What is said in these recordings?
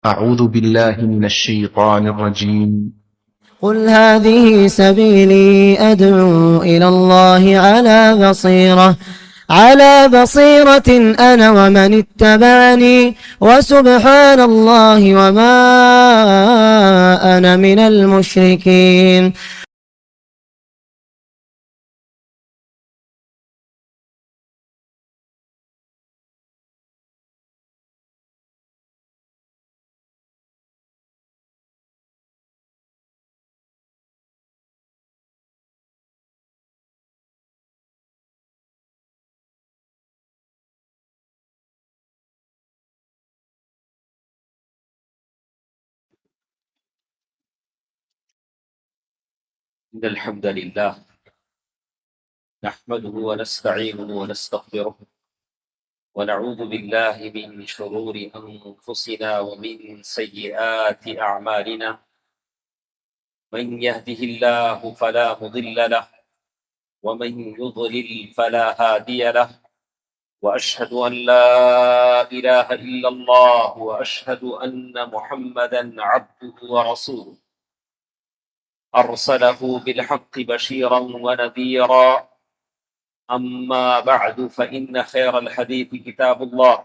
أعوذ بالله من الشيطان الرجيم. قل هذه سبيلي أدعو إلى الله على بصيرة أنا ومن اتبعني وسبحان الله وما أنا من المشركين. إن الحمد لله نحمده ونستعينه ونستغفره ونعوذ بالله من شرور أنفسنا ومن سيئات أعمالنا. من يهده الله فلا مضل له ومن يضلل فلا هادي له، وأشهد أن لا إله إلا الله وأشهد أن محمدا عبده ورسوله أرسله بالحق بشيرا ونذيرا. أما بعد فإن خير الحديث كتاب الله،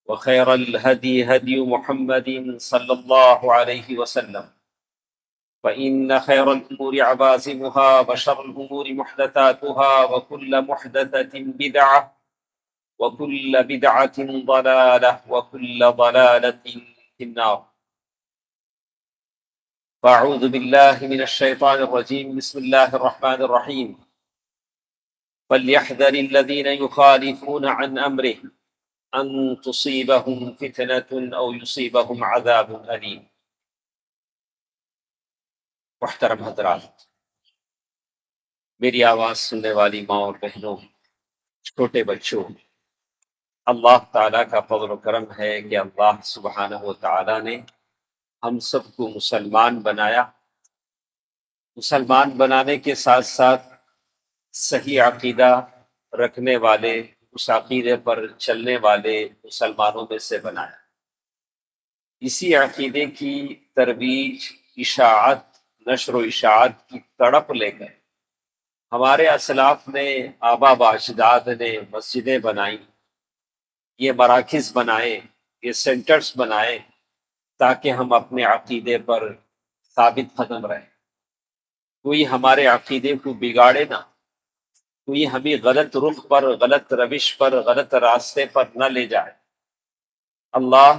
وخير الهدي هدي محمد صلى الله عليه وسلم، فإن خير الأمور عباسمها وشر الأمور محدثاتها وكل محدثة بدعة وكل بدعة ضلالة وكل ضلالة في النار. فأعوذ بالله من الشيطان الرجيم. بسم الله الرحمن الرحيم. فليحذر الذين يخالفون عن أمره أن تصيبهم فتنة أو يصيبهم عذاب أليم. محترم حضرات، میری آواز سننے والی ماں اور بہنوں، چھوٹے بچوں، اللہ تعالیٰ کا فضل و کرم ہے کہ اللہ سبحانہ و تعالیٰ نے ہم سب کو مسلمان بنایا. مسلمان بنانے کے ساتھ ساتھ صحیح عقیدہ رکھنے والے، اس عقیدے پر چلنے والے مسلمانوں میں سے بنایا. اسی عقیدے کی ترویج، اشاعت، نشر و اشاعت کی تڑپ لے کر ہمارے اسلاف نے، آبا و اجداد نے مسجدیں بنائیں، یہ مراکز بنائے، یہ سینٹرز بنائے تاکہ ہم اپنے عقیدے پر ثابت قدم رہیں. کوئی ہمارے عقیدے کو بگاڑے نہ، کوئی ہمیں غلط رخ پر، غلط روش پر، غلط راستے پر نہ لے جائے. اللہ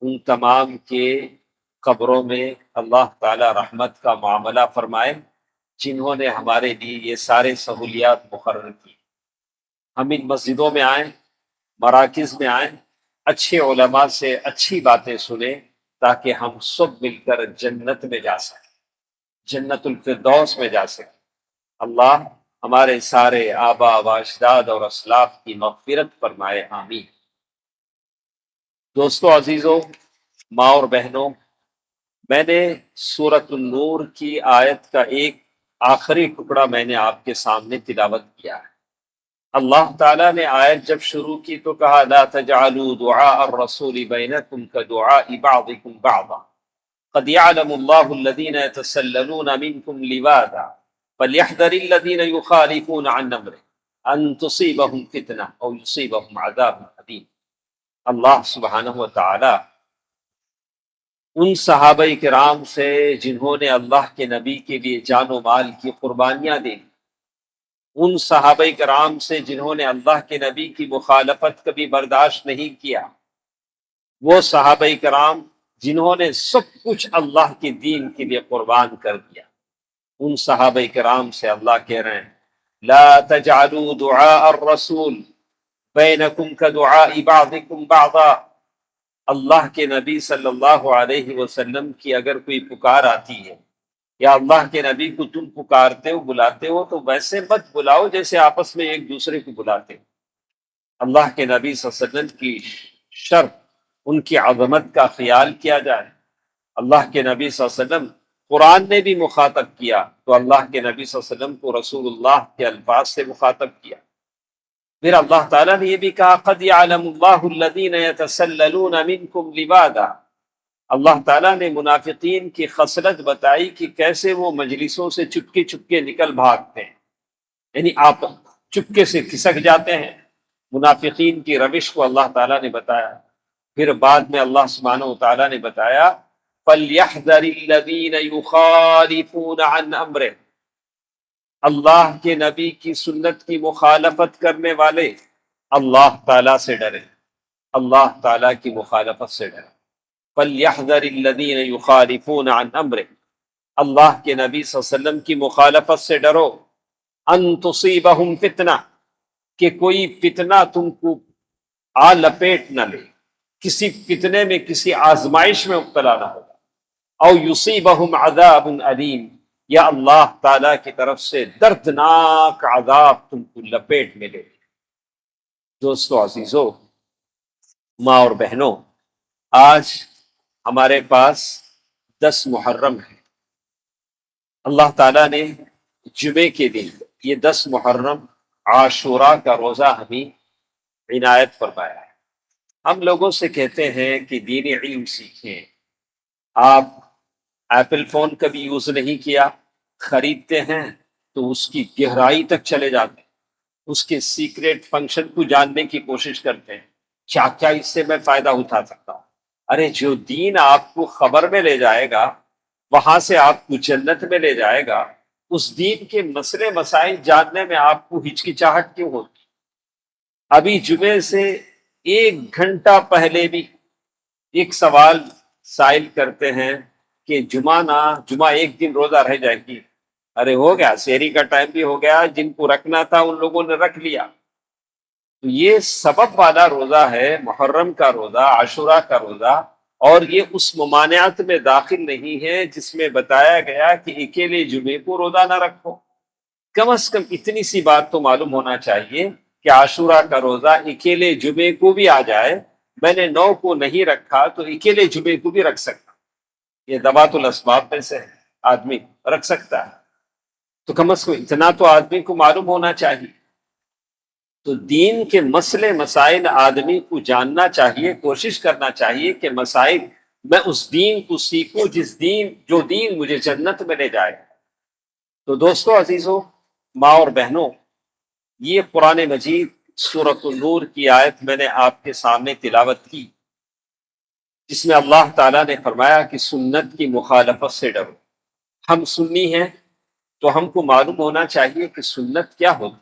ان تمام کے قبروں میں اللہ تعالی رحمت کا معاملہ فرمائے جنہوں نے ہمارے لیے یہ سارے سہولیات مقرر کی. ہم ان مسجدوں میں آئیں، مراکز میں آئیں، اچھے علماء سے اچھی باتیں سنیں تاکہ ہم سب مل کر جنت میں جا سکیں، جنت الفردوس میں جا سکیں. اللہ ہمارے سارے آبا و اجداد اور اسلاف کی مغفرت فرمائے، آمین. دوستو عزیزو، ماں اور بہنوں، میں نے سورۃ النور کی آیت کا ایک آخری ٹکڑا میں نے آپ کے سامنے تلاوت کیا ہے. اللہ تعالیٰ نے آیت جب شروع کی تو کہا لا تجعلوا دعاء الرسول بینکم کدعاء بعضکم بعضا قد يعلم الله الذين يتسللون منكم لواذا فليحذر الذين يخالفون عن امره ان تصيبهم فتنة او يصيبهم عذاب أليم. اللہ سبحانہ و تعالی ان صحابہ کرام سے جنہوں نے اللہ کے نبی کے لیے جان و مال کی قربانیاں دی، ان صحابہ کرام سے جنہوں نے اللہ کے نبی کی مخالفت کبھی برداشت نہیں کیا، وہ صحابہ کرام جنہوں نے سب کچھ اللہ کے دین کے لیے قربان کر دیا، ان صحابہ کرام سے اللہ کہہ رہے ہیں لا تجعلوا دعاء الرسول بینکم کدعاء بعضکم بعضا. اللہ کے نبی صلی اللہ علیہ وسلم کی اگر کوئی پکار آتی ہے یا اللہ کے نبی کو تم پکارتے ہو، بلاتے ہو، تو ویسے مت بلاؤ جیسے آپس میں ایک دوسرے کو بلاتے ہو. اللہ کے نبی صلی اللہ علیہ وسلم کی شرف، ان کی عظمت کا خیال کیا جائے. اللہ کے نبی صلی اللہ علیہ وسلم قرآن نے بھی مخاطب کیا تو اللہ کے نبی صلی اللہ علیہ وسلم کو رسول اللہ کے الفاظ سے مخاطب کیا. پھر اللہ تعالیٰ نے یہ بھی کہا قد يعلم الله الذين يتسللون منكم لواذا اللہ تعالیٰ نے منافقین کی خصلت بتائی کہ کیسے وہ مجلسوں سے چپکے چپکے نکل بھاگتے ہیں، یعنی آپ چپکے سے کھسک جاتے ہیں۔ منافقین کی روش کو اللہ تعالیٰ نے بتایا۔ پھر بعد میں اللہ سبحانہ و تعالیٰ نے بتایا فَلْيَحْذَرِ الَّذِينَ يُخَالِفُونَ عَنْ أَمْرِهِ، اللہ کے نبی کی سنت کی مخالفت کرنے والے اللہ تعالیٰ سے ڈرے، اللہ تعالیٰ کی مخالفت سے ڈرے۔ فَلْيَحْذَرِ الَّذِينَ يُخَالِفُونَ عَنْ أَمْرِهِ، اللہ کے نبی صلی اللہ علیہ وسلم کی مخالفت سے ڈرو۔ ان تصیبہم فتنہ، کہ کوئی فتنہ تم کو آ لپیٹ نہ لے، کسی فتنے میں کسی آزمائش میں مبتلا نہ ہو، او یصیبہم عذاب علیم، یا اللہ تعالیٰ کی طرف سے دردناک عذاب تم کو لپیٹ میں لے۔ دوستو عزیزو، ماں اور بہنوں، آج ہمارے پاس 10 محرم ہے۔ اللہ تعالیٰ نے جمعے کے دن یہ 10 محرم عاشوراء کا روزہ ہمیں عنایت فرمایا ہے۔ ہم لوگوں سے کہتے ہیں کہ دینی علم سیکھیں۔ آپ ایپل فون کبھی یوز نہیں کیا، خریدتے ہیں تو اس کی گہرائی تک چلے جاتے ہیں، اس کے سیکریٹ فنکشن کو جاننے کی کوشش کرتے ہیں، کیا کیا اس سے میں فائدہ اٹھا سکتا ہوں۔ ارے جو دین آپ کو خبر میں لے جائے گا، وہاں سے آپ کو جنت میں لے جائے گا، اس دین کے مسئلے مسائل جاننے میں آپ کو ہچکچاہٹ کیوں ہوتی؟ ابھی جمعے سے 1 گھنٹہ پہلے بھی ایک سوال سائل کرتے ہیں کہ جمعہ ایک دن روزہ رہ جائے گی۔ ارے ہو گیا، سحری کا ٹائم بھی ہو گیا، جن کو رکھنا تھا ان لوگوں نے رکھ لیا۔ تو یہ سبب والا روزہ ہے، محرم کا روزہ، عاشوراء کا روزہ، اور یہ اس ممانعت میں داخل نہیں ہے جس میں بتایا گیا کہ اکیلے جمعے کو روزہ نہ رکھو۔ کم از کم اتنی سی بات تو معلوم ہونا چاہیے کہ عاشوراء کا روزہ اکیلے جمعے کو بھی آ جائے، میں نے 9 کو نہیں رکھا تو اکیلے جمعے کو بھی رکھ سکتا، یہ ذوات الاسباب میں سے آدمی رکھ سکتا ہے۔ تو کم از کم اتنا تو آدمی کو معلوم ہونا چاہیے۔ تو دین کے مسئلے مسائل آدمی کو جاننا چاہیے، کوشش کرنا چاہیے کہ مسائل میں اس دین کو سیکھوں جو دین مجھے جنت میں لے جائے۔ تو دوستو عزیزو، ماں اور بہنوں، یہ قرآن مجید سورۃ النور کی آیت میں نے آپ کے سامنے تلاوت کی، جس میں اللہ تعالیٰ نے فرمایا کہ سنت کی مخالفت سے ڈرو۔ ہم سنی ہیں تو ہم کو معلوم ہونا چاہیے کہ سنت کیا ہوگی۔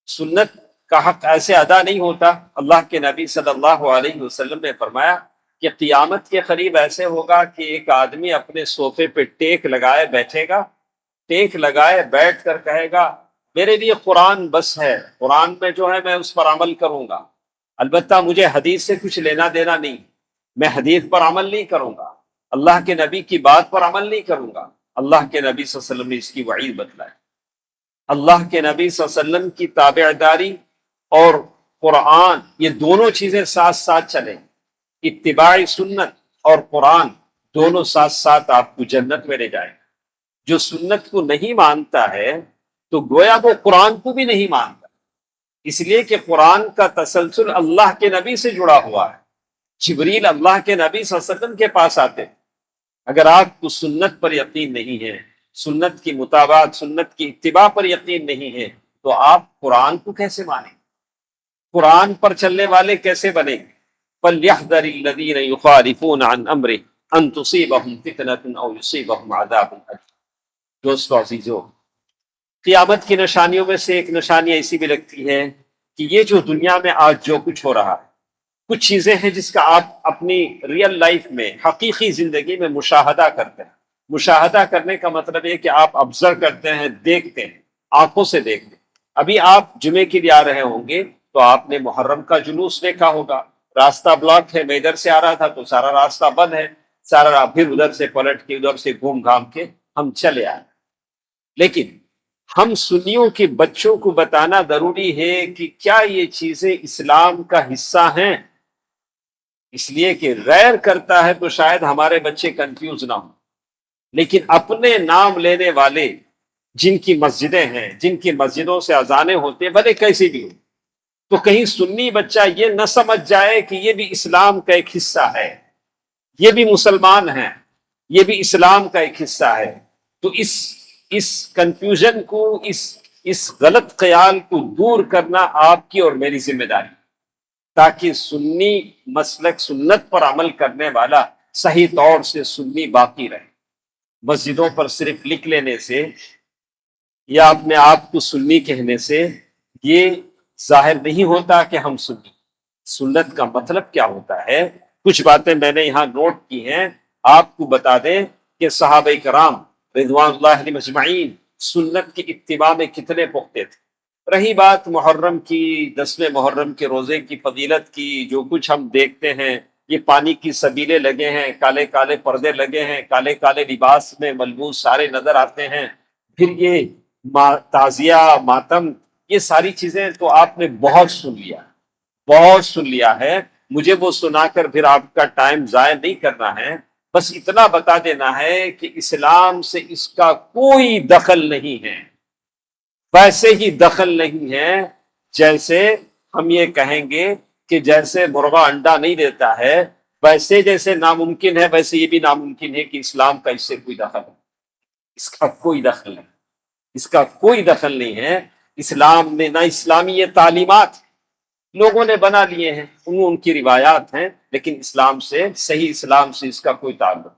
سنت کا حق ایسے ادا نہیں ہوتا۔ اللہ کے نبی صلی اللہ علیہ وسلم نے فرمایا کہ قیامت کے قریب ایسے ہوگا کہ ایک آدمی اپنے صوفے پہ ٹیک لگائے بیٹھے گا، ٹیک لگائے بیٹھ کر کہے گا میرے لیے قرآن بس ہے، قرآن میں جو ہے میں اس پر عمل کروں گا، البتہ مجھے حدیث سے کچھ لینا دینا نہیں، میں حدیث پر عمل نہیں کروں گا، اللہ کے نبی کی بات پر عمل نہیں کروں گا۔ اللہ کے نبی صلی اللہ علیہ وسلم نے اس کی وعید بتلائی۔ اللہ کے نبی صلی اللہ علیہ وسلم کی تابعداری اور قرآن، یہ دونوں چیزیں ساتھ ساتھ چلیں، اتباع سنت اور قرآن دونوں ساتھ ساتھ آپ کو جنت میں لے جائیں۔ جو سنت کو نہیں مانتا ہے تو گویا وہ قرآن کو بھی نہیں مانتا، اس لیے کہ قرآن کا تسلسل اللہ کے نبی سے جڑا ہوا ہے۔ جبریل اللہ کے نبی صلی اللہ علیہ وسلم کے پاس آتے ہیں۔ اگر آپ کو سنت پر یقین نہیں ہے، سنت کی مطابقت، سنت کی اتباع پر یقین نہیں ہے، تو آپ قرآن کو کیسے مانیں؟ قرآن پر چلنے والے کیسے بنیں؟ فَلْيَحْذَرِ الَّذِينَ يُخَالِفُونَ عَنْ أَمْرِهِ أَن تُصِيبَهُمْ فِتْنَةٌ أَوْ يُصِيبَهُمْ عَذَابٌ أَلِيمٌ۔ دوستو عزیزو، قیامت کی نشانیوں میں سے ایک نشانی ایسی بھی لگتی ہے کہ یہ جو دنیا میں آج جو کچھ ہو رہا ہے، کچھ چیزیں ہیں جس کا آپ اپنی ریئل لائف میں، حقیقی زندگی میں مشاہدہ کرتے ہیں۔ مشاہدہ کرنے کا مطلب ہے کہ آپ آبزرو کرتے ہیں، دیکھتے ہیں، آنکھوں سے دیکھتے ہیں۔ ابھی آپ جمعے کے لیے آ رہے ہوں گے تو آپ نے محرم کا جلوس دیکھا ہوگا، راستہ بلاک ہے، میں ادھر سے آ رہا تھا تو سارا راستہ بند ہے، سارا پھر ادھر سے پلٹ کے ادھر سے گھوم گھام کے ہم چلے آئے۔ لیکن ہم سنیوں کے بچوں کو بتانا ضروری ہے کہ کیا یہ چیزیں اسلام کا حصہ ہیں، اس لیے کہ غیر کرتا ہے تو شاید ہمارے بچے کنفیوز نہ ہوں، لیکن اپنے نام لینے والے جن کی مسجدیں ہیں، جن کی مسجدوں سے اذانیں ہوتے ہیں، بھلے کیسی بھی ہو، تو کہیں سنی بچہ یہ نہ سمجھ جائے کہ یہ بھی اسلام کا ایک حصہ ہے۔ یہ بھی مسلمان ہیں، یہ بھی اسلام کا ایک حصہ ہے۔ تو اس کنفیوژن کو، اس غلط خیال کو دور کرنا آپ کی اور میری ذمہ داری، تاکہ سنی مسلک سنت پر عمل کرنے والا صحیح طور سے سنی باقی رہے۔ مسجدوں پر صرف لکھ لینے سے یا اپنے آپ کو سنی کہنے سے یہ ظاہر نہیں ہوتا کہ ہم سنی۔ سنت کا مطلب کیا ہوتا ہے؟ کچھ باتیں میں نے یہاں نوٹ کی ہیں، آپ کو بتا دیں کہ صحابہ کرام رضوان اللہ علیہم اجمعین سنت کی اتباع میں کتنے پختے تھے۔ رہی بات محرم کی، 10ویں محرم کے روزے کی فضیلت کی، جو کچھ ہم دیکھتے ہیں، یہ پانی کی سبیلے لگے ہیں، کالے کالے پردے لگے ہیں، کالے کالے لباس میں ملبوس سارے نظر آتے ہیں، پھر یہ تعزیہ ماتم، یہ ساری چیزیں تو آپ نے بہت سن لیا ہے۔ مجھے وہ سنا کر پھر آپ کا ٹائم ضائع نہیں کرنا ہے، بس اتنا بتا دینا ہے کہ اسلام سے اس کا کوئی دخل نہیں ہے، ویسے ہی دخل نہیں ہے جیسے ہم یہ کہیں گے کہ جیسے مرغا انڈا نہیں دیتا ہے، ویسے جیسے ناممکن ہے ویسے یہ بھی ناممکن ہے کہ اسلام کا اس سے کوئی دخل ہے۔ اس کا کوئی دخل نہیں، اس کا کوئی دخل نہیں ہے۔ اسلام میں نہ اسلامی یہ تعلیمات لوگوں نے بنا لیے ہیں، ان کی روایات ہیں، لیکن اسلام سے، صحیح اسلام سے اس کا کوئی تعلق۔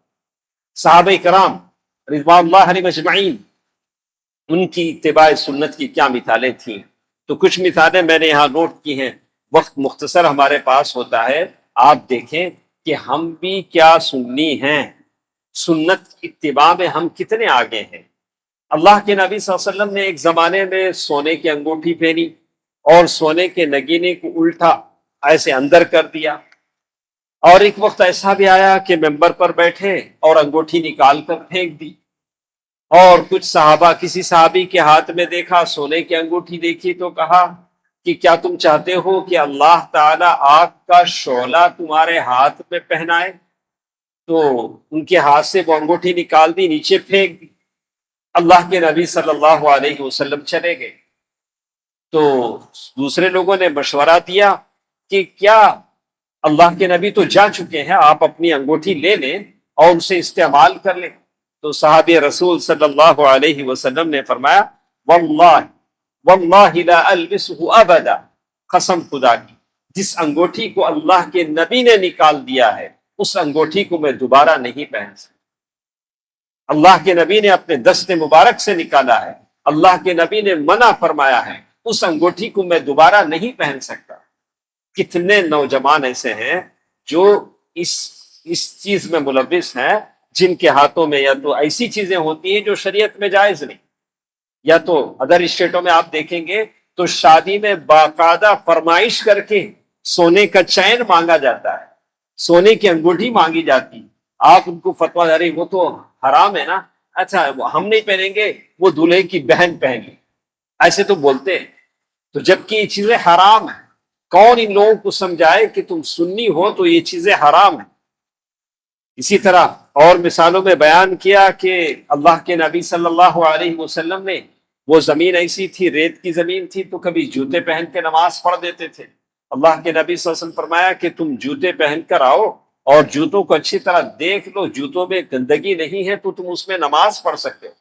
صحابہ کرام رضوان اللہ علیہم اجمعین ان کی اتباع سنت کی کیا مثالیں تھیں؟ تو کچھ مثالیں میں نے یہاں نوٹ کی ہیں، وقت مختصر ہمارے پاس ہوتا ہے۔ آپ دیکھیں کہ ہم بھی کیا سنی ہیں، سنت اتباع میں ہم کتنے آگے ہیں۔ اللہ کے نبی صلی اللہ علیہ وسلم نے ایک زمانے میں سونے کی انگوٹھی پہنی اور سونے کے نگینے کو الٹا ایسے اندر کر دیا، اور ایک وقت ایسا بھی آیا کہ ممبر پر بیٹھے اور انگوٹھی نکال کر پھینک دی، اور کچھ صحابہ، کسی صحابی کے ہاتھ میں دیکھا سونے کی انگوٹھی دیکھی تو کہا کہ کیا تم چاہتے ہو کہ اللہ تعالی آگ کا شعلہ تمہارے ہاتھ میں پہنائے؟ تو ان کے ہاتھ سے وہ انگوٹھی نکال دی، نیچے پھینک دی۔ اللہ کے نبی صلی اللہ علیہ وسلم چلے گئے تو دوسرے لوگوں نے مشورہ دیا کہ کیا اللہ کے نبی تو جا چکے ہیں، آپ اپنی انگوٹھی لے لیں اور اسے استعمال کر لیں۔ تو صحابی رسول صلی اللہ علیہ وسلم نے فرمایا واللہ لا البسہ ابدا، قسم خدا کی جس انگوٹھی کو اللہ کے نبی نے نکال دیا ہے اس انگوٹھی کو میں دوبارہ نہیں پہن سکتا۔ اللہ کے نبی نے اپنے دست مبارک سے نکالا ہے، اللہ کے نبی نے منع فرمایا ہے، اس انگوٹھی کو میں دوبارہ نہیں پہن سکتا۔ کتنے نوجوان ایسے ہیں جو اس چیز میں ملوث ہیں، جن کے ہاتھوں میں یا تو ایسی چیزیں ہوتی ہیں جو شریعت میں جائز نہیں، یا تو ادر اسٹیٹوں میں آپ دیکھیں گے تو شادی میں باقاعدہ فرمائش کر کے سونے کا چین مانگا جاتا ہے، سونے کی انگوٹھی مانگی جاتی۔ آپ ان کو فتویٰ دے رہے وہ تو حرام ہے نا، اچھا ہم نہیں پہنیں گے، وہ دولہے کی بہن پہن لی، ایسے تو بولتے ہیں۔ تو جبکہ یہ چیزیں حرام ہیں، کون ان لوگوں کو سمجھائے کہ تم سنی ہو تو یہ چیزیں حرام ہیں۔ اسی طرح اور مثالوں میں بیان کیا کہ اللہ کے نبی صلی اللہ علیہ وسلم نے، وہ زمین ایسی تھی، ریت کی زمین تھی، تو کبھی جوتے پہن کے نماز پڑھ دیتے تھے۔ اللہ کے نبی صلی اللہ علیہ وسلم فرمایا کہ تم جوتے پہن کر آؤ اور جوتوں کو اچھی طرح دیکھ لو، جوتوں میں گندگی نہیں ہے تو تم اس میں نماز پڑھ سکتے ہو،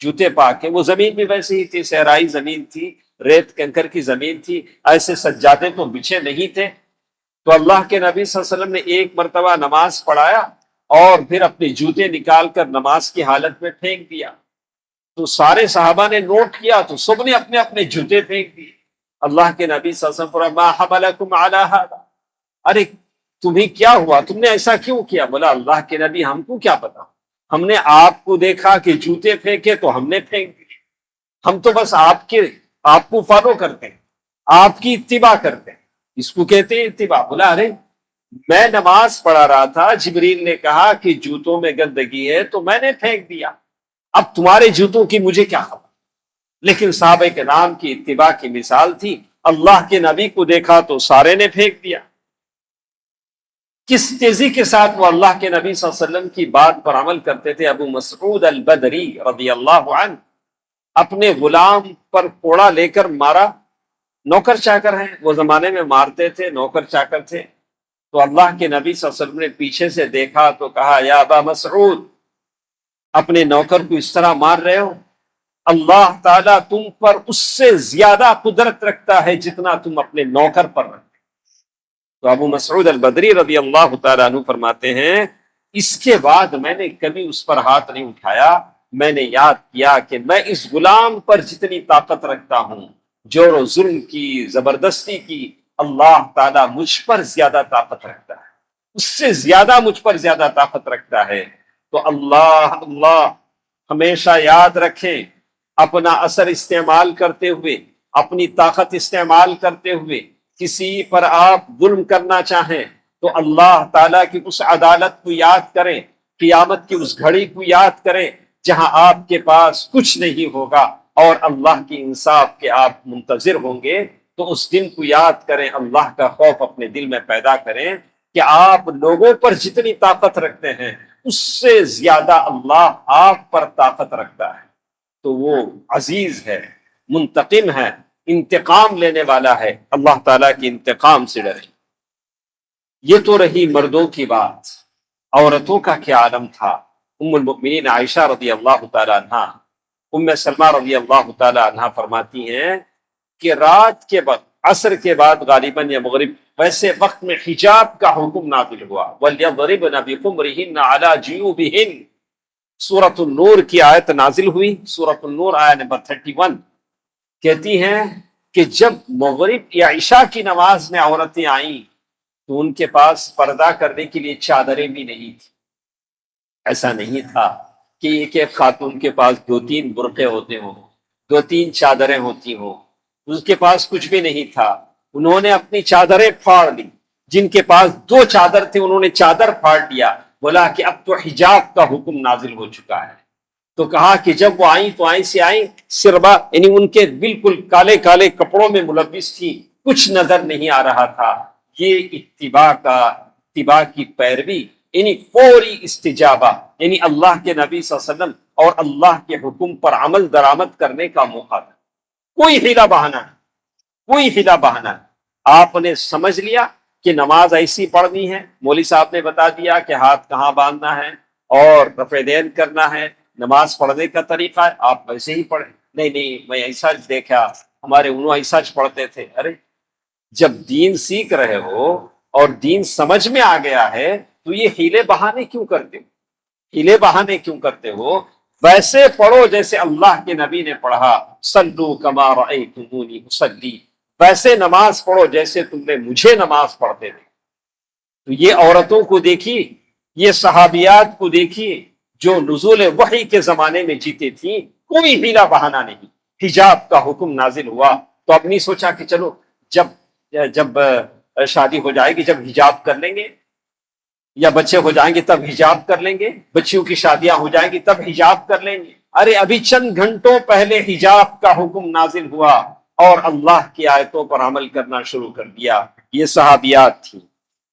جوتے پاک ہیں۔ وہ زمین بھی ویسے ہی تھی، صحرائی زمین تھی، ریت کنکر کی زمین تھی، ایسے سجادے تو بچھے نہیں تھے۔ تو اللہ کے نبی صلی اللہ علیہ وسلم نے ایک مرتبہ نماز پڑھایا اور پھر اپنے جوتے نکال کر نماز کی حالت میں پھینک دیا۔ تو سارے صحابہ نے نوٹ کیا تو سب نے اپنے اپنے جوتے پھینک دیے۔ اللہ کے نبی صلی اللہ علیہ وسلم فرمایا ما حملکم علی ھذا، ارے تمہیں کیا ہوا، تم نے ایسا کیوں کیا؟ بولا اللہ کے نبی ہم کو کیا پتا، ہم نے آپ کو دیکھا کہ جوتے پھینکے تو ہم نے پھینک دیے، ہم تو بس آپ کو فالو کرتے ہیں، آپ کی اتباع کرتے ہیں، اس کو کہتے ہیں اتباع۔ بولا ارے میں نماز پڑھا رہا تھا، جبریل نے کہا کہ جوتوں میں گندگی ہے تو میں نے پھینک دیا، اب تمہارے جوتوں کی مجھے کیا خبر۔ لیکن صحابہ کرام کی اتباع کی مثال تھی، اللہ کے نبی کو دیکھا تو سارے نے پھینک دیا۔ کس تیزی کے ساتھ وہ اللہ کے نبی صلی اللہ علیہ وسلم کی بات پر عمل کرتے تھے۔ ابو مسعود البدری رضی اللہ عنہ اپنے غلام پر کوڑا لے کر مارا، نوکر چاکر ہیں وہ زمانے میں مارتے تھے، نوکر چاکر تھے، تو اللہ کے نبی صلی اللہ علیہ وسلم نے پیچھے سے دیکھا تو کہا یا ابا مسعود، اپنے نوکر کو اس طرح مار رہے ہو؟ اللہ تعالیٰ تم پر اس سے زیادہ قدرت رکھتا ہے جتنا تم اپنے نوکر پر رکھتے۔ تو ابو مسعود البدری رضی اللہ تعالیٰ عنہ فرماتے ہیں اس کے بعد میں نے کبھی اس پر ہاتھ نہیں اٹھایا، میں نے یاد کیا کہ میں اس غلام پر جتنی طاقت رکھتا ہوں، جور و ظلم کی، زبردستی کی، اللہ تعالیٰ مجھ پر زیادہ طاقت رکھتا ہے، اس سے زیادہ مجھ پر زیادہ طاقت رکھتا ہے۔ تو اللہ ہمیشہ یاد رکھیں، اپنا اثر استعمال کرتے ہوئے، اپنی طاقت استعمال کرتے ہوئے کسی پر آپ ظلم کرنا چاہیں تو اللہ تعالیٰ کی اس عدالت کو یاد کریں، قیامت کی اس گھڑی کو یاد کریں جہاں آپ کے پاس کچھ نہیں ہوگا اور اللہ کی انصاف کے آپ منتظر ہوں گے۔ تو اس دن کو یاد کریں، اللہ کا خوف اپنے دل میں پیدا کریں کہ آپ لوگوں پر جتنی طاقت رکھتے ہیں اس سے زیادہ اللہ آپ پر طاقت رکھتا ہے۔ تو وہ عزیز ہے، منتقم ہے، انتقام لینے والا ہے، اللہ تعالیٰ کی انتقام سے ڈرے۔ یہ تو رہی مردوں کی بات، عورتوں کا کیا عالم تھا؟ ام المؤمنین عائشہ رضی اللہ تعالیٰ عنہ، ام سلمہ رضی اللہ تعالیٰ عنہ فرماتی ہیں کہ رات کے وقت، عصر کے بعد غالباً یا مغرب، ویسے وقت میں حجاب کا حکم نازل ہوا، وَلْيَضْرِبْنَ بِخُمُرِهِنَّ عَلَى جُيُوبِهِنَّ، سورۃ النور کی آیت نازل ہوئی۔ سورۃ النور آیت نمبر 31 کہتی ہیں کہ جب مغرب یا عشاء کی نماز میں عورتیں آئیں تو ان کے پاس پردہ کرنے کے لیے چادریں بھی نہیں تھی۔ ایسا نہیں تھا کہ ایک ایک خاتون کے پاس 2-3 برقعے ہوتے ہوں، 2-3 چادریں ہوتی ہوں، اس کے پاس کچھ بھی نہیں تھا۔ انہوں نے اپنی چادریں پھاڑ لی، جن کے پاس 2 چادر تھے انہوں نے چادر پھاڑ دیا، بولا کہ اب تو حجاب کا حکم نازل ہو چکا ہے۔ تو کہا کہ جب وہ آئیں تو آئیں سربا، یعنی ان کے بالکل کالے کالے کپڑوں میں ملبس تھی، کچھ نظر نہیں آ رہا تھا۔ یہ اتباع کی پیروی، یعنی فوری استجابہ، یعنی اللہ کے نبی صلی اللہ علیہ وسلم اور اللہ کے حکم پر عمل درآمد کرنے کا موقع تھا۔ کوئی حیلہ بہانہ نہیں، کوئی حیلہ بہانہ نہیں۔ آپ نے سمجھ لیا کہ نماز ایسی پڑھنی ہے، مولوی صاحب نے بتا دیا کہ ہاتھ کہاں باندھنا ہے اور رفع دین کرنا ہے، نماز پڑھنے کا طریقہ ہے، آپ ویسے ہی پڑھیں۔ نہیں میں ایسا دیکھا، ہمارے انہوں ایسا پڑھتے تھے۔ ارے جب دین سیکھ رہے ہو اور دین سمجھ میں آ گیا ہے تو یہ ہیلے بہانے کیوں کرتے ہو؟ ہیلے بہانے کیوں کرتے ہو؟ ویسے پڑھو جیسے اللہ کے نبی نے پڑھا، صلو کما رأیتمونی اصلی، ویسے نماز پڑھو جیسے تم نے مجھے نماز پڑھتے تھے۔ تو یہ عورتوں کو دیکھیے، یہ صحابیات کو دیکھیے جو نزول وحی کے زمانے میں جیتے تھیں، کوئی ہیلہ بہانہ نہیں۔ حجاب کا حکم نازل ہوا تو اب نہیں سوچا کہ چلو جب شادی ہو جائے گی جب حجاب کر لیں گے، یا بچے ہو جائیں گے تب حجاب کر لیں گے، بچیوں کی شادیاں ہو جائیں گی تب حجاب کر لیں گے۔ ارے ابھی چند گھنٹوں پہلے حجاب کا حکم نازل ہوا اور اللہ کی آیتوں پر عمل کرنا شروع کر دیا۔ یہ صحابیات تھی۔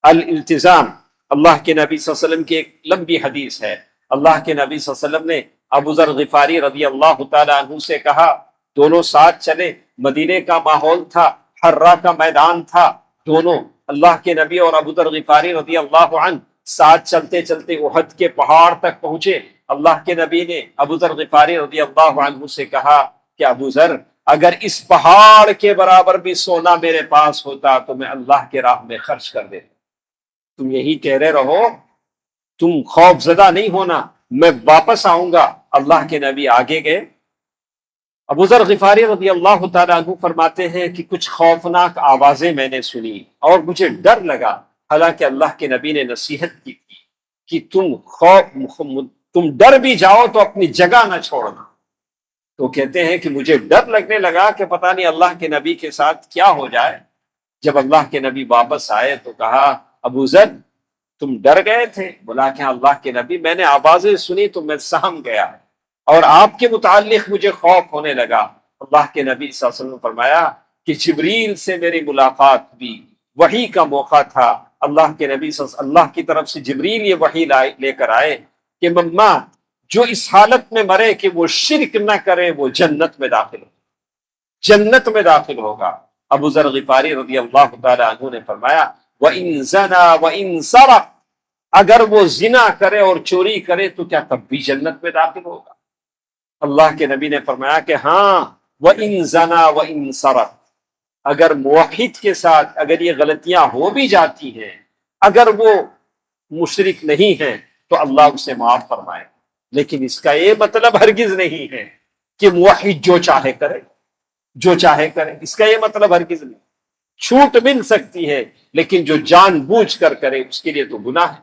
الالتزام، اللہ کے نبی صلی اللہ علیہ وسلم کی ایک لمبی حدیث ہے۔ اللہ کے نبی صلی اللہ علیہ وسلم نے ابو ذر غفاری رضی اللہ تعالیٰ عنہ سے کہا، دونوں ساتھ چلے، مدینے کا ماحول تھا، حرہ کا میدان تھا، دونوں اللہ کے نبی اور ابو ذر غفاری رضی اللہ عنہ ساتھ چلتے چلتے احد کے پہاڑ تک پہنچے۔ اللہ کے نبی نے ابو ذر غفاری رضی اللہ عنہ سے کہا کہ ابو ذر، اگر اس پہاڑ کے برابر بھی سونا میرے پاس ہوتا تو میں اللہ کے راہ میں خرچ کر دیتا۔ تم یہی کہہ رہے رہو، تم خوف زدہ نہیں ہونا، میں واپس آؤں گا۔ اللہ کے نبی آگے گئے۔ ابو ذر غفاری رضی اللہ تعالیٰ عنہ فرماتے ہیں کہ کچھ خوفناک آوازیں میں نے سنی اور مجھے ڈر لگا، حالانکہ اللہ کے نبی نے نصیحت کی تھی کہ تم ڈر بھی جاؤ تو اپنی جگہ نہ چھوڑنا۔ تو کہتے ہیں کہ مجھے ڈر لگنے لگا کہ پتہ نہیں اللہ کے نبی کے ساتھ کیا ہو جائے۔ جب اللہ کے نبی واپس آئے تو کہا، ابو ذر تم ڈر گئے تھے؟ بولا کہ اللہ کے نبی میں نے آوازیں سنی تو میں سہم گیا اور آپ کے متعلق مجھے خوف ہونے لگا۔ اللہ کے نبی صلی اللہ علیہ وسلم نے فرمایا کہ جبریل سے میری ملاقات ہوئی، وحی کا موقع تھا۔ اللہ کے نبی صلی اللہ علیہ وسلم، اللہ کی طرف سے جبریل یہ وحی لے کر آئے کہ مما جو اس حالت میں مرے کہ وہ شرک نہ کرے وہ جنت میں داخل ہوگا، جنت میں داخل ہوگا۔ ابو ذر غفاری رضی اللہ تعالی عنہ نے فرمایا، وَإِن زَنَا وَإِن سَرَقَ، اگر وہ زنا کرے اور چوری کرے تو کیا تب بھی جنت میں داخل ہوگا؟ اللہ کے نبی نے فرمایا کہ ہاں، وَإِن زَنَا وَإِن سَرَقَ، اگر موحد کے ساتھ اگر یہ غلطیاں ہو بھی جاتی ہیں، اگر وہ مشرک نہیں ہیں تو اللہ اسے معاف فرمائے، لیکن اس کا یہ مطلب ہرگز نہیں ہے کہ موحد جو چاہے کرے، جو چاہے کرے، اس کا یہ مطلب ہرگز نہیں۔ چھوٹ مل سکتی ہے لیکن جو جان بوجھ کر کرے اس کے لیے تو گناہ ہے۔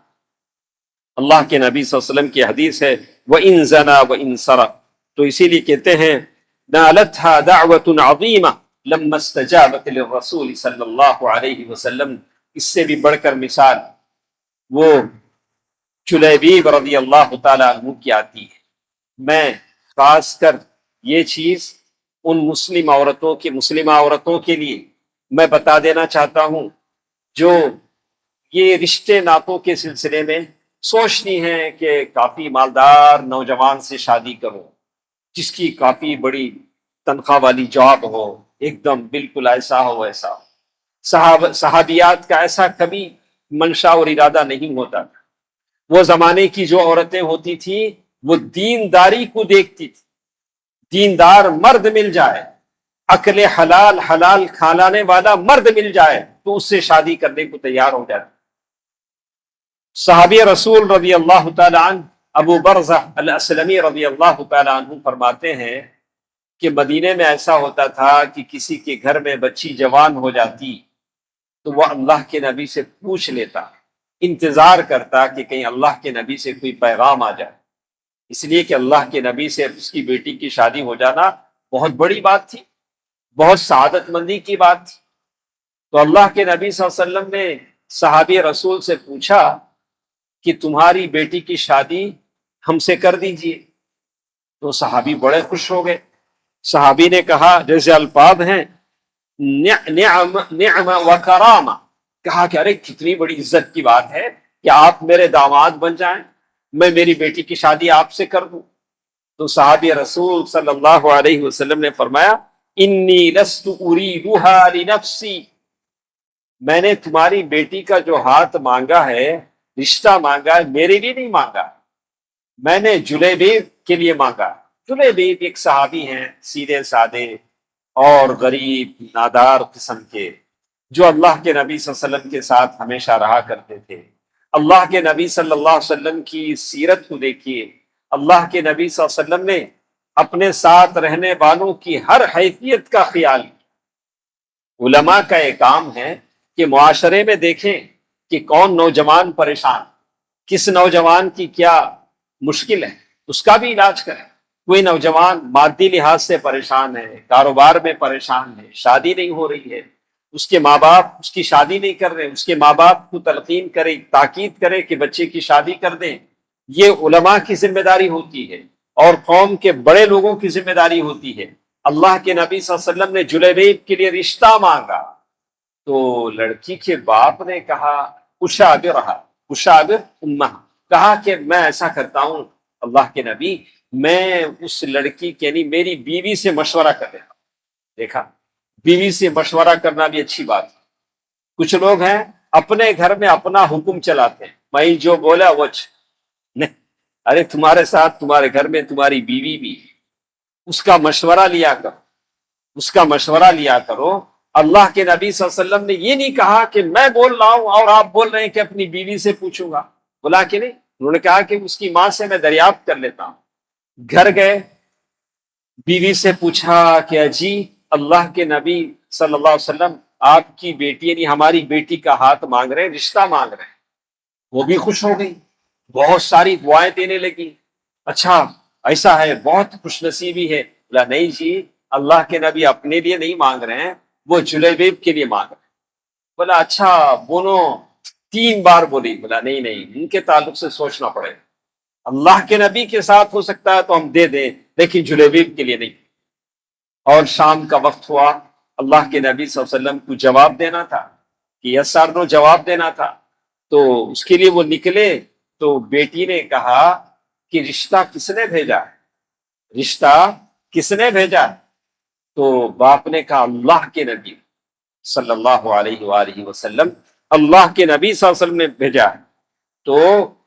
اللہ کے نبی صلی اللہ علیہ وسلم کی حدیث ہے وَإِن زَنَا وَإِن سَرَقَ، تو اسی لیے کہتے ہیں نَالَتْهَا دَعْوَةٌ عَظِيمَةٌ لَمَّا اسْتَجَابَتْ لِلرَّسُولِ صلی اللہ علیہ وسلم۔ اس سے بھی بڑھ کر مثال وہ جلیبیب رضی اللہ تعالیٰ عنہ کی آتی ہے۔ میں خاص کر یہ چیز ان مسلمہ عورتوں کے لیے میں بتا دینا چاہتا ہوں جو یہ رشتے ناتوں کے سلسلے میں سوچتی ہیں کہ کافی مالدار نوجوان سے شادی کرو جس کی کافی بڑی تنخواہ والی جاب ہو، ایک دم بالکل ایسا ہو ویسا ہو۔ صحابیات کا ایسا کبھی منشا اور ارادہ نہیں ہوتا تھا۔ وہ زمانے کی جو عورتیں ہوتی تھیں وہ دینداری کو دیکھتی تھی، دیندار مرد مل جائے، عقل حلال کھانے والا مرد مل جائے تو اس سے شادی کرنے کو تیار ہو جاتی۔ صحابی رسول رضی اللہ تعالی عنہ ابو برزہ الاسلمی رضی اللہ تعالی عنہ فرماتے ہیں کہ مدینے میں ایسا ہوتا تھا کہ کسی کے گھر میں بچی جوان ہو جاتی تو وہ اللہ کے نبی سے پوچھ لیتا، انتظار کرتا کہ کہیں اللہ کے نبی سے کوئی پیغام آ جائے، اس لیے کہ اللہ کے نبی سے اس کی بیٹی کی شادی ہو جانا بہت بڑی بات تھی، بہت سعادت مندی کی بات تھی۔ تو اللہ کے نبی صلی اللہ علیہ وسلم نے صحابی رسول سے پوچھا کہ تمہاری بیٹی کی شادی ہم سے کر دیجئے، تو صحابی بڑے خوش ہو گئے۔ صحابی نے کہا، جیسے الفاظ ہیں نعم و کرامہ، کہا کہ ارے کتنی بڑی عزت کی بات ہے کہ آپ میرے داماد بن جائیں، میں میری بیٹی کی شادی آپ سے کر دوں۔ تو صحابی رسول صلی اللہ علیہ وسلم نے فرمایا انی لست اریدها لنفسی، میں نے تمہاری بیٹی کا جو ہاتھ مانگا ہے، رشتہ مانگا ہے، میرے لیے نہیں مانگا، میں نے جلیبیب کے لیے مانگا۔ جلیبیب ایک صحابی ہیں سیدھے سادے اور غریب نادار قسم کے، جو اللہ کے نبی صلی اللہ علیہ وسلم کے ساتھ ہمیشہ رہا کرتے تھے۔ اللہ کے نبی صلی اللہ علیہ وسلم کی سیرت کو دیکھیے، اللہ کے نبی صلی اللہ علیہ وسلم نے اپنے ساتھ رہنے والوں کی ہر حیثیت کا خیال کیا۔ علماء کا ایک کام ہے کہ معاشرے میں دیکھیں کہ کون نوجوان پریشان، کس نوجوان کی کیا مشکل ہے، اس کا بھی علاج کریں۔ کوئی نوجوان مادی لحاظ سے پریشان ہے، کاروبار میں پریشان ہے، شادی نہیں ہو رہی ہے، اس کے ماں باپ اس کی شادی نہیں کر رہے، اس کے ماں باپ کو تلقین کرے، تاکید کرے کہ بچے کی شادی کر دیں، یہ علماء کی ذمہ داری ہوتی ہے اور قوم کے بڑے لوگوں کی ذمہ داری ہوتی ہے۔ اللہ کے نبی صلی اللہ علیہ وسلم نے جلیبیب کے لیے رشتہ مانگا تو لڑکی کے باپ نے کہا اشابر امہ، کہا کہ میں ایسا کرتا ہوں اللہ کے نبی، میں اس لڑکی کے یعنی میری بیوی سے مشورہ کر لیتا ہوں۔ دیکھا، بیوی سے مشورہ کرنا بھی اچھی بات ہے۔ کچھ لوگ ہیں اپنے گھر میں اپنا حکم چلاتے ہیں، میں جو بولا وہ نہیں، ارے تمہارے ساتھ تمہارے گھر میں تمہاری بیوی بھی، اس کا مشورہ لیا کرو، اس کا مشورہ لیا کرو۔ اللہ کے نبی صلی اللہ علیہ وسلم نے یہ نہیں کہا کہ میں بول رہا ہوں اور آپ بول رہے ہیں کہ اپنی بیوی سے پوچھوں گا، بولا کہ نہیں، انہوں نے کہا کہ اس کی ماں سے میں دریافت کر لیتا ہوں۔ گھر گئے، بیوی سے پوچھا کہ اجی اللہ کے نبی صلی اللہ علیہ وسلم آپ کی بیٹی یعنی ہماری بیٹی کا ہاتھ مانگ رہے ہیں، رشتہ مانگ رہے ہیں۔ وہ بھی خوش ہو گئی، بہت ساری دعائیں دینے لگی، اچھا ایسا ہے، بہت خوش نصیبی ہے۔ بولا نہیں جی، اللہ کے نبی اپنے لیے نہیں مانگ رہے ہیں، وہ جلیبیب کے لیے مانگ رہے ہیں۔ بولا اچھا بولو، 3 بار بولی۔ بولا نہیں، ان کے تعلق سے سوچنا پڑے گا، اللہ کے نبی کے ساتھ ہو سکتا ہے تو ہم دے دیں لیکن جلیبیب کے لیے نہیں۔ اور شام کا وقت ہوا، اللہ کے نبی صلی اللہ علیہ وسلم کو جواب دینا تھا کہ یس اور نو جواب دینا تھا، تو اس کے لیے وہ نکلے تو بیٹی نے کہا کہ رشتہ کس نے بھیجا، رشتہ کس نے بھیجا؟ تو باپ نے کہا اللہ کے نبی صلی اللہ علیہ وآلہ وسلم۔ اللہ کے نبی صلی اللہ علیہ وسلم نے بھیجا ہے، تو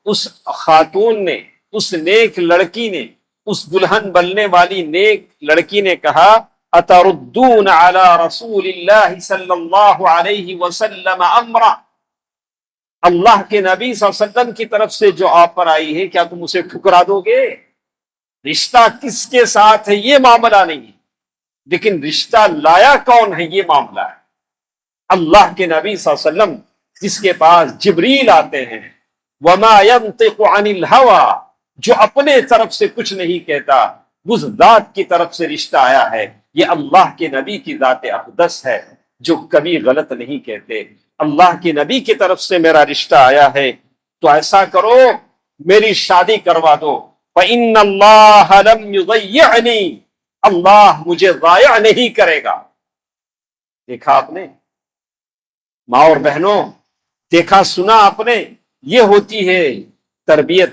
اس خاتون نے، اس نیک لڑکی نے، اس دلہن بننے والی نیک لڑکی نے کہا اتردون علی رسول اللہ صلی اللہ علیہ وسلم امرا، اللہ کے نبی صلی اللہ علیہ وسلم کی طرف سے جو آفر آئی ہے کیا تم اسے ٹھکرا دو گے؟ رشتہ کس کے ساتھ ہے یہ معاملہ نہیں ہے، لیکن رشتہ لایا کون ہے یہ معاملہ ہے۔ اللہ کے نبی صلی اللہ علیہ وسلم جس کے پاس جبریل آتے ہیں، وما ينطق عن الهوى، جو اپنے طرف سے کچھ نہیں کہتا، اس ذات کی طرف سے رشتہ آیا ہے، یہ اللہ کے نبی کی ذات اقدس ہے جو کبھی غلط نہیں کہتے۔ اللہ کے نبی کی طرف سے میرا رشتہ آیا ہے تو ایسا کرو میری شادی کروا دو، فإن اللہ لم يضيعني، اللہ مجھے ضائع نہیں کرے گا۔ دیکھا آپ نے ماں اور بہنوں، دیکھا سنا آپ نے، یہ ہوتی ہے تربیت،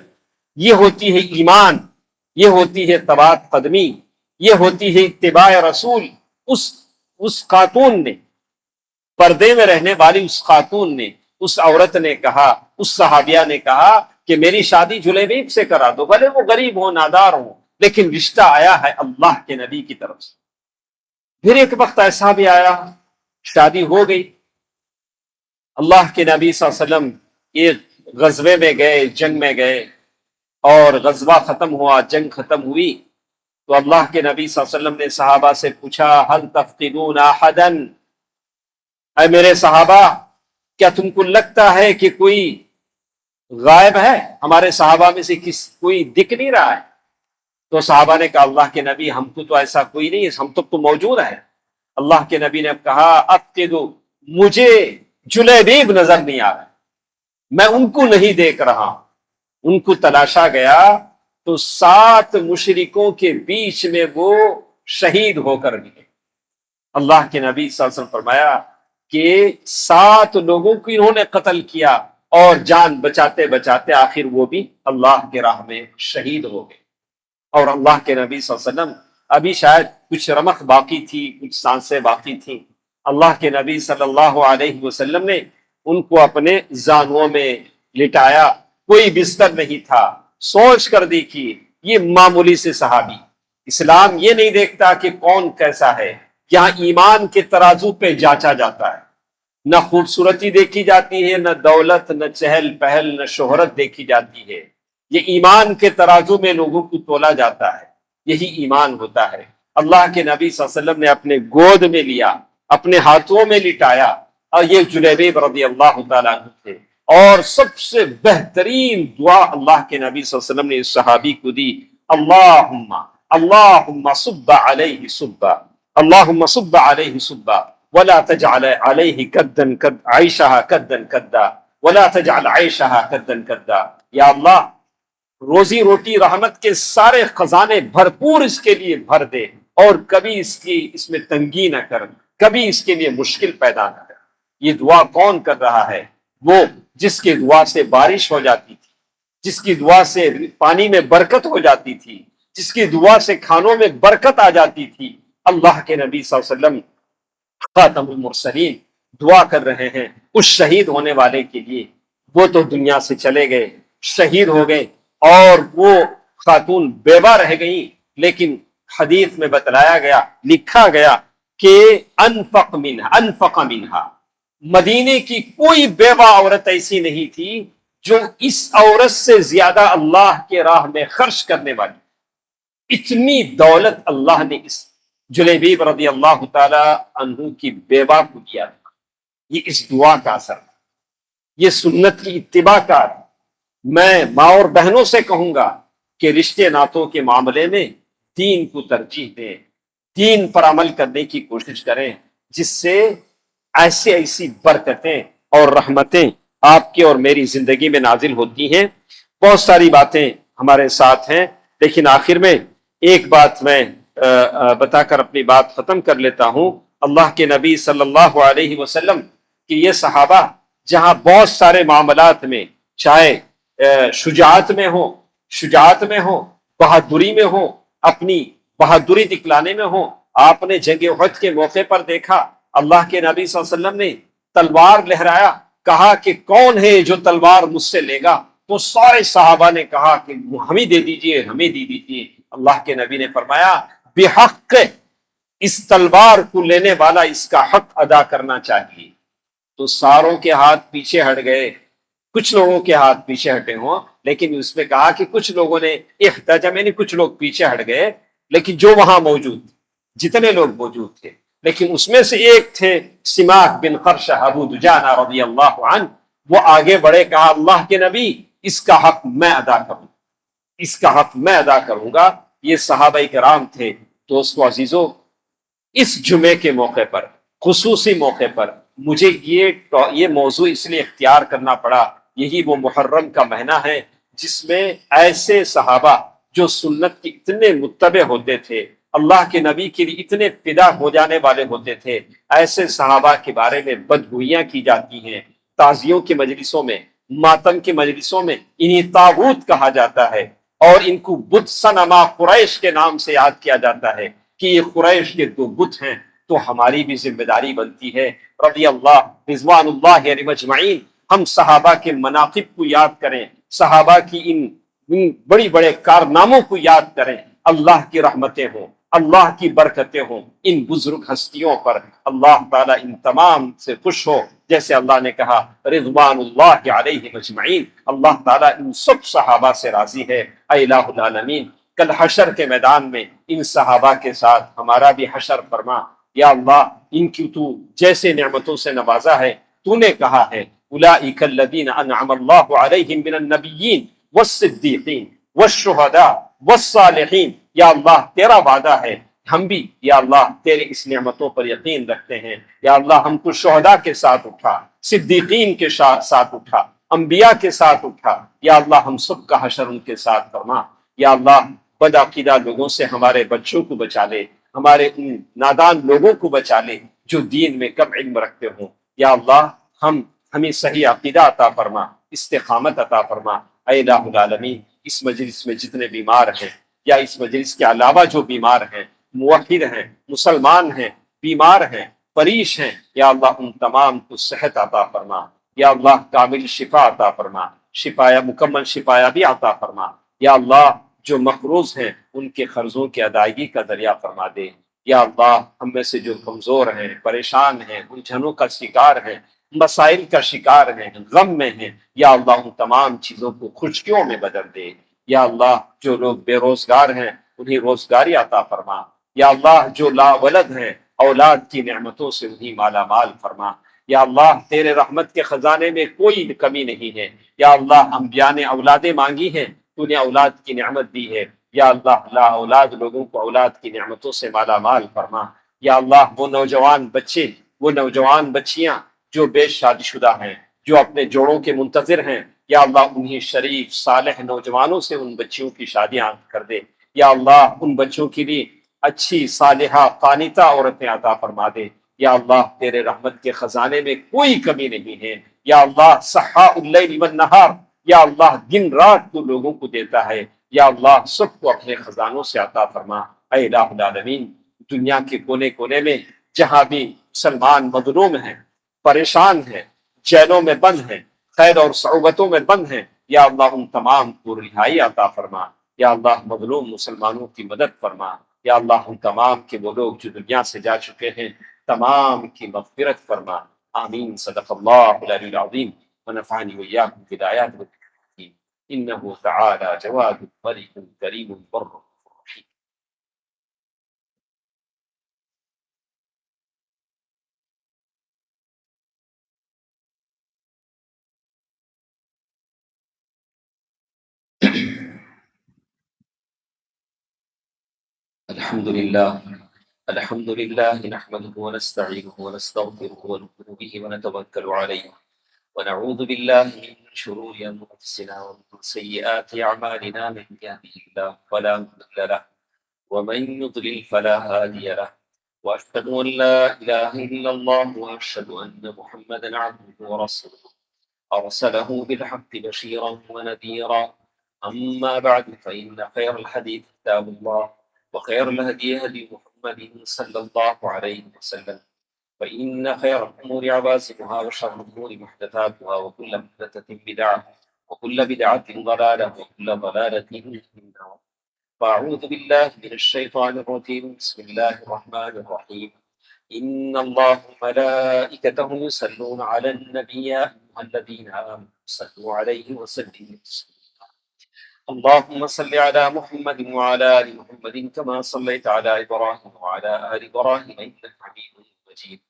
یہ ہوتی ہے ایمان، یہ ہوتی ہے طاعت قدمی، یہ ہوتی ہے اتباع رسول۔ اس خاتون نے، پردے میں رہنے والی اس خاتون نے، اس عورت نے کہا، اس صحابیہ نے کہا کہ میری شادی جلیبیب سے کرا دو، بھلے وہ غریب ہو، نادار ہو، لیکن رشتہ آیا ہے اللہ کے نبی کی طرف سے۔ پھر ایک وقت ایسا بھی آیا، شادی ہو گئی، اللہ کے نبی صلی اللہ علیہ وسلم ایک غزوے میں گئے، جنگ میں گئے، اور غزوہ ختم ہوا، جنگ ختم ہوئی، تو اللہ کے نبی صلی اللہ علیہ وسلم نے صحابہ سے پوچھا هل تفقدون احدا، اے میرے صحابہ کیا تم کو لگتا ہے کہ کوئی غائب ہے؟ ہمارے صحابہ میں سے کوئی دکھ نہیں رہا ہے؟ تو صحابہ نے کہا اللہ کے نبی ہم کو تو ایسا کوئی نہیں ہے، ہم تو موجود ہیں۔ اللہ کے نبی نے کہا افقدوا، مجھے جلیبیب نظر نہیں آ رہا، میں ان کو نہیں دیکھ رہا ہوں۔ ان کو تلاشا گیا تو 7 مشرکوں کے بیچ میں وہ شہید ہو کر گئے۔ اللہ کے نبی صلی اللہ علیہ وسلم فرمایا کہ 7 لوگوں کو انہوں نے قتل کیا، اور جان بچاتے بچاتے آخر وہ بھی اللہ کے راہ میں شہید ہو گئے۔ اور اللہ کے نبی صلی اللہ علیہ وسلم، ابھی شاید کچھ رمق باقی تھی، کچھ سانسیں باقی تھیں، اللہ کے نبی صلی اللہ علیہ وسلم نے ان کو اپنے زانووں میں لٹایا، کوئی بستر نہیں تھا، سوچ کر دیکھیے یہ معمولی سے صحابی، اسلام یہ نہیں دیکھتا کہ کون کیسا ہے، یہاں ایمان کے ترازو پہ جانچا جاتا ہے، نہ خوبصورتی دیکھی جاتی ہے، نہ دولت، نہ چہل پہل، نہ شہرت دیکھی جاتی ہے، یہ ایمان کے ترازو میں لوگوں کو تولا جاتا ہے، یہی ایمان ہوتا ہے۔ اللہ کے نبی صلی اللہ علیہ وسلم نے اپنے گود میں لیا، اپنے ہاتھوں میں لٹایا، اور یہ جلیبیب رضی اللہ تعالیٰ عنہ تھے، اور سب سے بہترین دعا اللہ کے نبی صلی اللہ علیہ وسلم نے اس صحابی کو دی، اللہم صب علیہ صبا، اللہم صب علیہ صبا ولا تجعل علیہ کدا کد عیشہا کدا کدا ولا تجعل عیشہا کدا کدا، یا اللہ روزی روٹی رحمت کے سارے خزانے بھرپور اس کے لیے بھر دے، اور کبھی اس میں تنگی نہ کر، کبھی اس کے لیے مشکل پیدا نہ کر۔ یہ دعا کون کر رہا ہے؟ وہ جس کے دعا سے بارش ہو جاتی تھی، جس کی دعا سے پانی میں برکت ہو جاتی تھی، جس کی دعا سے کھانوں میں برکت آ جاتی تھی۔ اللہ کے نبی صلی اللہ علیہ وسلم خاتم المرسلین دعا کر رہے ہیں اس شہید ہونے والے کے لیے۔ وہ تو دنیا سے چلے گئے، شہید ہو گئے، اور وہ خاتون بیوہ رہ گئی، لیکن حدیث میں بتلایا گیا، لکھا گیا کہ انفق منہا، مدینے کی کوئی بیوہ عورت ایسی نہیں تھی جو اس عورت سے زیادہ اللہ کے راہ میں خرچ کرنے والی۔ اتنی دولت اللہ نے اس جلیبیب رضی اللہ تعالی عنہ کی بیوہ کو دیا تھا۔ یہ اس دعا کا اثر، یہ سنت کی اتباع کا۔ میں ماں اور بہنوں سے کہوں گا کہ رشتے ناتوں کے معاملے میں دین کو ترجیح دیں، دین پر عمل کرنے کی کوشش کریں، جس سے ایسی برکتیں اور رحمتیں آپ کی اور میری زندگی میں نازل ہوتی ہیں۔ بہت ساری باتیں ہمارے ساتھ ہیں، لیکن آخر میں ایک بات میں بتا کر اپنی بات ختم کر لیتا ہوں۔ اللہ کے نبی صلی اللہ علیہ وسلم کہ یہ صحابہ جہاں بہت سارے معاملات میں، چاہے شجاعت میں ہو، بہادری میں ہو، اپنی بہادری دکھلانے میں ہو، آپ نے جنگ احد کے موقع پر دیکھا اللہ کے نبی صلی اللہ علیہ وسلم نے تلوار لہرایا، کہا کہ کون ہے جو تلوار مجھ سے لے گا؟ تو سارے صحابہ نے کہا کہ ہمیں دے دیجئے، ہمیں دے دیجئے۔ اللہ کے نبی نے فرمایا بحق، اس تلوار کو لینے والا اس کا حق ادا کرنا چاہیے۔ تو ساروں کے ہاتھ پیچھے ہٹ گئے، کچھ لوگوں کے ہاتھ پیچھے ہٹے ہوں، لیکن اس میں کہا کہ کچھ لوگوں نے احتجاج، یعنی کچھ لوگ پیچھے ہٹ گئے، لیکن جو وہاں موجود تھے، جتنے لوگ موجود تھے، لیکن اس میں سے ایک تھے سماک بن خرشہ ابو دجانہ رضی اللہ عنہ، وہ آگے بڑھے، کہا اللہ کے نبی اس کا حق میں ادا کروں، اس کا حق میں ادا کروں گا۔ یہ صحابہ کرام تھے۔ دوستو عزیزو، اس جمعے کے موقع پر، خصوصی موقع پر، مجھے یہ موضوع اس لیے اختیار کرنا پڑا، یہی وہ محرم کا مہینہ ہے جس میں ایسے صحابہ جو سنت کے اتنے متبع ہوتے تھے، اللہ کے نبی کے لیے اتنے فدا ہو جانے والے ہوتے تھے، ایسے صحابہ کے بارے میں بدگوئیاں کی جاتی ہیں، تعزیوں کے مجلسوں میں، ماتم کے مجلسوں میں انہیں طاغوت کہا جاتا ہے، اور ان کو بت صنما قریش کے نام سے یاد کیا جاتا ہے کہ یہ قریش کے دو بت ہیں۔ تو ہماری بھی ذمہ داری بنتی ہے، رضی اللہ رضوان اللہ علیہم اجمعین، ہم صحابہ کے مناقب کو یاد کریں، صحابہ کی ان بڑی بڑے کارناموں کو یاد کریں، اللہ کی رحمتیں ہوں، اللہ کی برکتیں ہوں ان بزرگ ہستیوں پر، اللہ تعالیٰ ان تمام سے خوش ہو، جیسے اللہ نے کہا رضوان اللہ علیہم اجمعین، اللہ تعالیٰ ان سب صحابہ سے راضی ہے۔ اے الہ العالمین، کل حشر کے میدان میں ان صحابہ کے ساتھ ہمارا بھی حشر فرما، یا اللہ ان کی تو جیسے نعمتوں سے نوازا ہے، تو نے کہا ہے اولئک الذین انعم اللہ علیہم من النبیین والصدیقین والشہداء والصالحین، یا اللہ تیرا وعدہ ہے، ہم بھی یا اللہ تیرے اس نعمتوں پر یقین رکھتے ہیں، یا اللہ ہم کو شہداء کے ساتھ اٹھا، صدیقین کے ساتھ اٹھا، انبیاء کے ساتھ اٹھا، یا اللہ ہم سب کا حشر ان کے ساتھ فرما، یا اللہ بدعقیدہ لوگوں سے ہمارے بچوں کو بچا لے، ہمارے ان نادان لوگوں کو بچا لے جو دین میں کم علم رکھتے ہوں، یا اللہ ہمیں صحیح عقیدہ عطا فرما، استقامت عطا فرما۔ اے الہ العالمین، اس مجلس میں جتنے بیمار ہیں یا اس مجلس کے علاوہ جو بیمار ہیں، موحد ہیں، مسلمان ہیں، بیمار ہیں، پریش ہیں، یا اللہ ان تمام کو صحت عطا فرما، یا اللہ کامل شفا عطا فرما، مکمل شفا بھی عطا فرما، یا اللہ جو مقروض ہیں ان کے قرضوں کی ادائیگی کا ذریعہ فرما دے، یا اللہ ہم میں سے جو کمزور ہیں، پریشان ہیں، الجھنوں کا شکار ہیں، مسائل کا شکار ہیں، غم میں ہیں، یا اللہ ان تمام چیزوں کو خوشیوں میں بدل دے، یا اللہ جو لوگ بے روزگار ہیں انہیں روزگاری عطا فرما، یا اللہ جو لا ولد ہیں اولاد کی نعمتوں سے انہیں مالا مال فرما، یا اللہ تیرے رحمت کے خزانے میں کوئی کمی نہیں ہے، یا اللہ انبیاء نے اولادیں مانگی ہیں، تو نے اولاد کی نعمت دی ہے، یا اللہ لا اولاد لوگوں کو اولاد کی نعمتوں سے مالا مال فرما، یا اللہ وہ نوجوان بچے، وہ نوجوان بچیاں جو بے شادی شدہ ہیں، جو اپنے جوڑوں کے منتظر ہیں، یا اللہ انہیں شریف صالح نوجوانوں سے ان بچیوں کی شادیاں کر دے، یا اللہ ان بچوں کے لیے اچھی صالحہ قانتہ عورتیں عطا فرما دے، یا اللہ تیرے رحمت کے خزانے میں کوئی کمی نہیں ہے، یا اللہ سحاء اللیل والنہار، یا اللہ دن رات تو لوگوں کو دیتا ہے، یا اللہ سب کو اپنے خزانوں سے عطا فرما۔ اے الہ العالمین، دنیا کے کونے کونے میں جہاں بھی مسلمان مظلوم ہیں، پریشان ہیں، جیلوں میں بند ہیں، قید اور صعوبتوں میں بند ہیں، یا اللہ ان تمام کو رہائی عطا فرما، یا اللہ مظلوم مسلمانوں کی مدد فرما، یا اللہ ان تمام کے وہ لوگ جو دنیا سے جا چکے ہیں تمام کی مغفرت فرما۔ آمین۔ صدق اللہ العلی العظیم ونفعني وإياكم بالآيات والذكر الحكيم إنه تعالى جواد ملك كريم بر رحيم۔ الحمد لله نحمده ونستعينه ونستغفره ونؤمن به ونتوكل عليه ونعوذ بالله من شرور أنفسنا ومن سيئات أعمالنا، من يهده الله فلا مضل له ومن يضلل فلا هادي له، وأشهد أن لا إله إلا الله وأشهد أن محمدا عبده ورسوله أرسله بالحق بشيرا ونذيرا، أما بعد فإن خير الحديث كتاب الله وخير الهدي هدي محمد صلى الله عليه وسلم، فإن خير الأمور عباسمها وشر الأمور محدثاتها وكل محدثة بدعة وكل بدعة ضلالة وكل ضلالة في النار. فأعوذ بالله من الشيطان الرجيم. بسم الله الرحمن الرحيم. إن الله وملائكته يصلون على النبي يا أيها الذين آمنوا صلوا عليه وسلموا تسليما. اللهم صل على محمد وعلى آل محمد كما صليت على إبراهيم وعلى آل إبراهيم إنك حميد مجيد.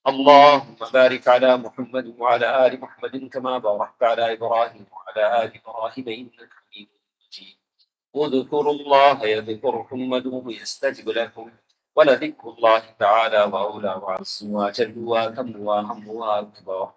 اللهم بارك على محمد وعلى آل محمد كما باركت على إبراهيم وعلى آل إبراهيم إنك حميد مجيد. اذكروا الله يذكركم وادعوه يستجب لكم ولذكر الله تعالى وأولى وأعز وأجل وأتم وأهم وأكبر